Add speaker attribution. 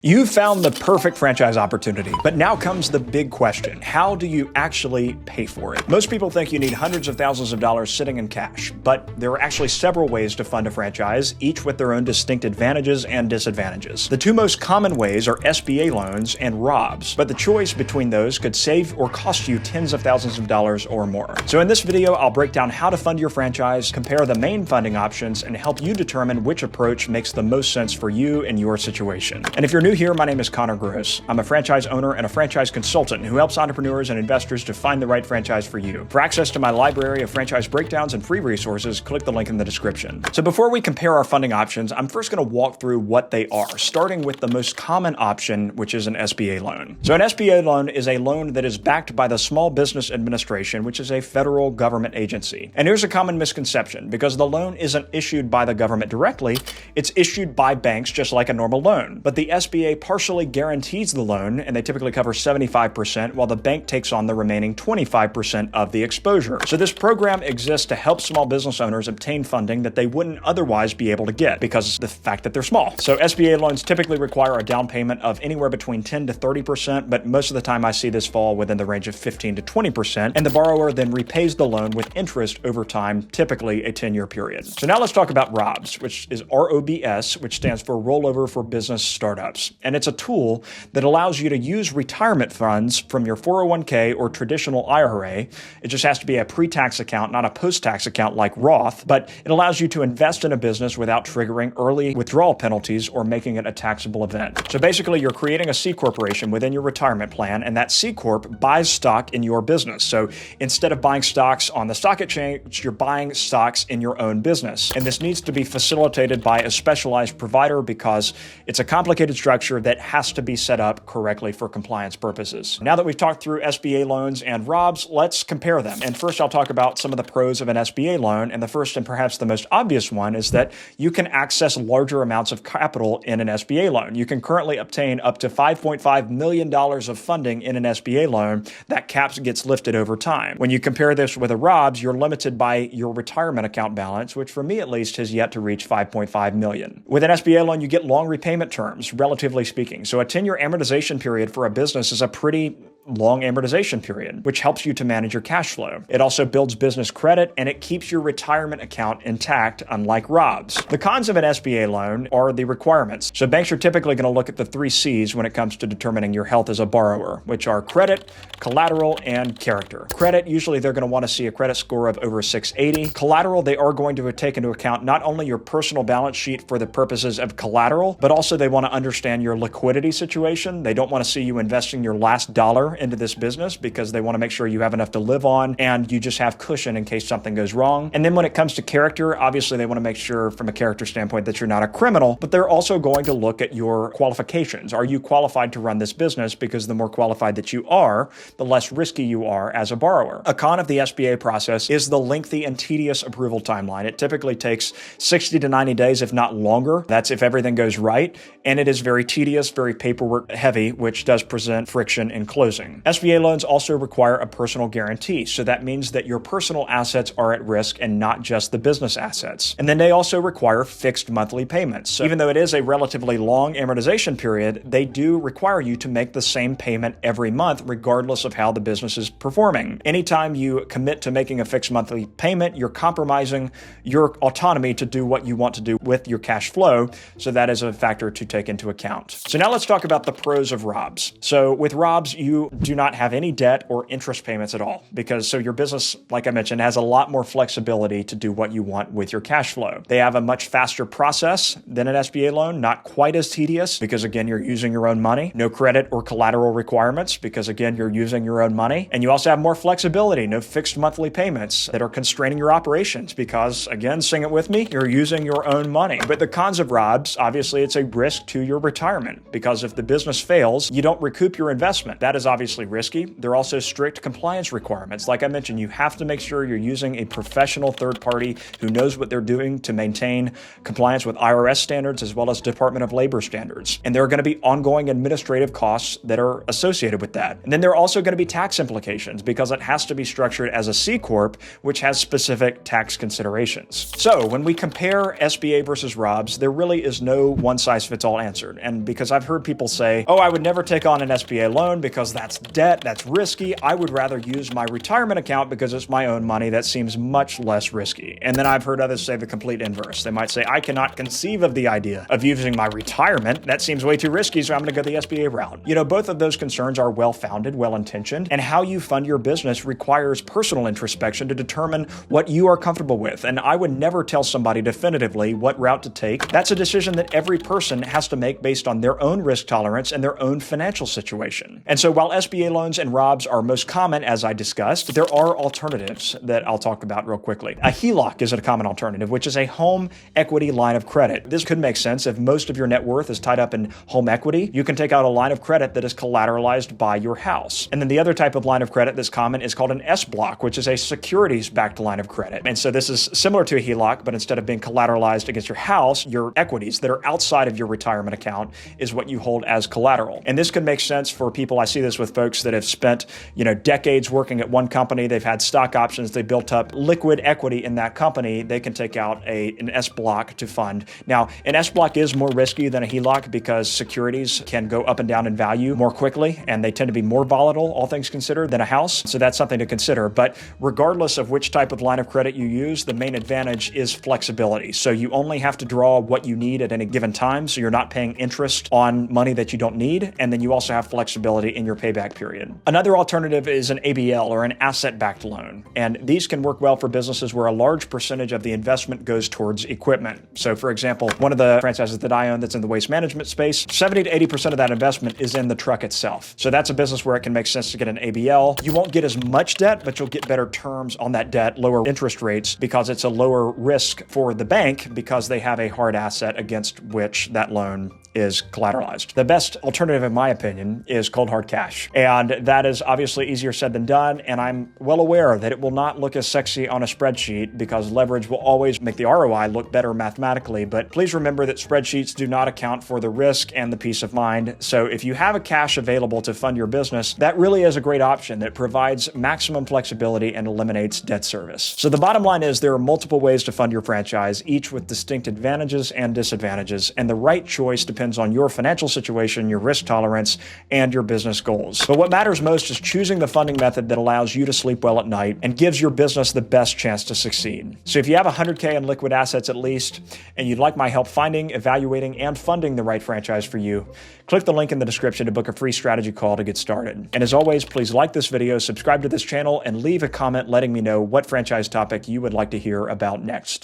Speaker 1: You found the perfect franchise opportunity, but now comes the big question. How do you actually pay for it? Most people think you need hundreds of thousands of dollars sitting in cash, but there are actually several ways to fund a franchise, each with their own distinct advantages and disadvantages. The two most common ways are SBA loans and ROBs, but the choice between those could save or cost you tens of thousands of dollars or more. So in this video, I'll break down how to fund your franchise, compare the main funding options, and help you determine which approach makes the most sense for you and your situation. And if you're new here, my name is Connor Gross. I'm a franchise owner and a franchise consultant who helps entrepreneurs and investors to find the right franchise for you. For access to my library of franchise breakdowns and free resources, click the link in the description. So before we compare our funding options, I'm first going to walk through what they are, starting with the most common option, which is an SBA loan. So an SBA loan is a loan that is backed by the Small Business Administration, which is a federal government agency. And here's a common misconception. Because the loan isn't issued by the government directly, it's issued by banks just like a normal loan. But the SBA partially guarantees the loan, and they typically cover 75%, while the bank takes on the remaining 25% of the exposure. So this program exists to help small business owners obtain funding that they wouldn't otherwise be able to get because of the fact that they're small. So SBA loans typically require a down payment of anywhere between 10 to 30%, but most of the time I see this fall within the range of 15 to 20%, and the borrower then repays the loan with interest over time, typically a 10-year period. So now let's talk about ROBs, which is ROBS, which stands for Rollover for Business Startups. And it's a tool that allows you to use retirement funds from your 401k or traditional IRA. It just has to be a pre-tax account, not a post-tax account like Roth, but it allows you to invest in a business without triggering early withdrawal penalties or making it a taxable event. So basically, you're creating a C corporation within your retirement plan, and that C corp buys stock in your business. So instead of buying stocks on the stock exchange, you're buying stocks in your own business. And this needs to be facilitated by a specialized provider because it's a complicated structure that has to be set up correctly for compliance purposes. Now that we've talked through SBA loans and ROBs, let's compare them. And first, I'll talk about some of the pros of an SBA loan. And the first and perhaps the most obvious one is that you can access larger amounts of capital in an SBA loan. You can currently obtain up to $5.5 million of funding in an SBA loan. That cap gets lifted over time. When you compare this with a ROBs, you're limited by your retirement account balance, which for me at least has yet to reach $5.5 million. With an SBA loan, you get long repayment terms, relatively speaking. So a 10-year amortization period for a business is a pretty long amortization period, which helps you to manage your cash flow. It also builds business credit, and it keeps your retirement account intact, unlike ROBs. The cons of an SBA loan are the requirements. So banks are typically going to look at the 3 C's when it comes to determining your health as a borrower, which are credit, collateral, and character. Credit, usually they're going to want to see a credit score of over 680. Collateral, they are going to take into account not only your personal balance sheet for the purposes of collateral, but also they want to understand your liquidity situation. They don't want to see you investing your last dollar into this business because they want to make sure you have enough to live on and you just have cushion in case something goes wrong. And then when it comes to character, obviously they want to make sure from a character standpoint that you're not a criminal, but they're also going to look at your qualifications. Are you qualified to run this business? Because the more qualified that you are, the less risky you are as a borrower. A con of the SBA process is the lengthy and tedious approval timeline. It typically takes 60 to 90 days, if not longer. That's if everything goes right. And it is very tedious, very paperwork heavy, which does present friction in closing. SBA loans also require a personal guarantee. So that means that your personal assets are at risk and not just the business assets. And then they also require fixed monthly payments. So even though it is a relatively long amortization period, they do require you to make the same payment every month, regardless of how the business is performing. Anytime you commit to making a fixed monthly payment, you're compromising your autonomy to do what you want to do with your cash flow. So that is a factor to take into account. So now let's talk about the pros of ROBs. So with ROBs, you do not have any debt or interest payments at all because your business, like I mentioned, has a lot more flexibility to do what you want with your cash flow. They have a much faster process than an SBA loan, not quite as tedious because again, you're using your own money. No credit or collateral requirements because again, you're using your own money. And you also have more flexibility, no fixed monthly payments that are constraining your operations because again, sing it with me, you're using your own money. But the cons of ROBs, obviously it's a risk to your retirement because if the business fails, you don't recoup your investment. That is obviously obviously risky. There are also strict compliance requirements. Like I mentioned, you have to make sure you're using a professional third party who knows what they're doing to maintain compliance with IRS standards as well as Department of Labor standards. And there are going to be ongoing administrative costs that are associated with that. And then there are also going to be tax implications because it has to be structured as a C Corp, which has specific tax considerations. So when we compare SBA versus ROBS, there really is no one-size-fits-all answer. And because I've heard people say, oh, I would never take on an SBA loan because that's debt, that's risky. I would rather use my retirement account because it's my own money. That seems much less risky. And then I've heard others say the complete inverse. They might say, I cannot conceive of the idea of using my retirement. That seems way too risky, so I'm going to go the SBA route. You know, both of those concerns are well-founded, well-intentioned, and how you fund your business requires personal introspection to determine what you are comfortable with. And I would never tell somebody definitively what route to take. That's a decision that every person has to make based on their own risk tolerance and their own financial situation. And so while SBA loans and ROBS are most common, as I discussed, there are alternatives that I'll talk about real quickly. A HELOC is a common alternative, which is a home equity line of credit. This could make sense if most of your net worth is tied up in home equity. You can take out a line of credit that is collateralized by your house. And then the other type of line of credit that's common is called an SBLOC, which is a securities-backed line of credit. And so this is similar to a HELOC, but instead of being collateralized against your house, your equities that are outside of your retirement account is what you hold as collateral. And this could make sense for people. I see this with folks that have spent, decades working at one company. They've had stock options. They built up liquid equity in that company. They can take out an SBLOC to fund. Now, an SBLOC is more risky than a HELOC because securities can go up and down in value more quickly, and they tend to be more volatile, all things considered, than a house. So that's something to consider. But regardless of which type of line of credit you use, the main advantage is flexibility. So you only have to draw what you need at any given time, so you're not paying interest on money that you don't need, and then you also have flexibility in your payback period. Another alternative is an ABL, or an asset-backed loan, and these can work well for businesses where a large percentage of the investment goes towards equipment. So for example, one of the franchises that I own that's in the waste management space, 70 to 80% of that investment is in the truck itself. So that's a business where it can make sense to get an ABL. You won't get as much debt, but you'll get better terms on that debt, lower interest rates, because it's a lower risk for the bank because they have a hard asset against which that loan is collateralized. The best alternative, in my opinion, is cold hard cash. And that is obviously easier said than done. And I'm well aware that it will not look as sexy on a spreadsheet because leverage will always make the ROI look better mathematically. But please remember that spreadsheets do not account for the risk and the peace of mind. So if you have a cash available to fund your business, that really is a great option that provides maximum flexibility and eliminates debt service. So the bottom line is there are multiple ways to fund your franchise, each with distinct advantages and disadvantages. And the right choice depends on your financial situation, your risk tolerance, and your business goals. But what matters most is choosing the funding method that allows you to sleep well at night and gives your business the best chance to succeed. So if you have $100K in liquid assets at least, and you'd like my help finding, evaluating, and funding the right franchise for you, click the link in the description to book a free strategy call to get started. And as always, please like this video, subscribe to this channel, and leave a comment letting me know what franchise topic you would like to hear about next.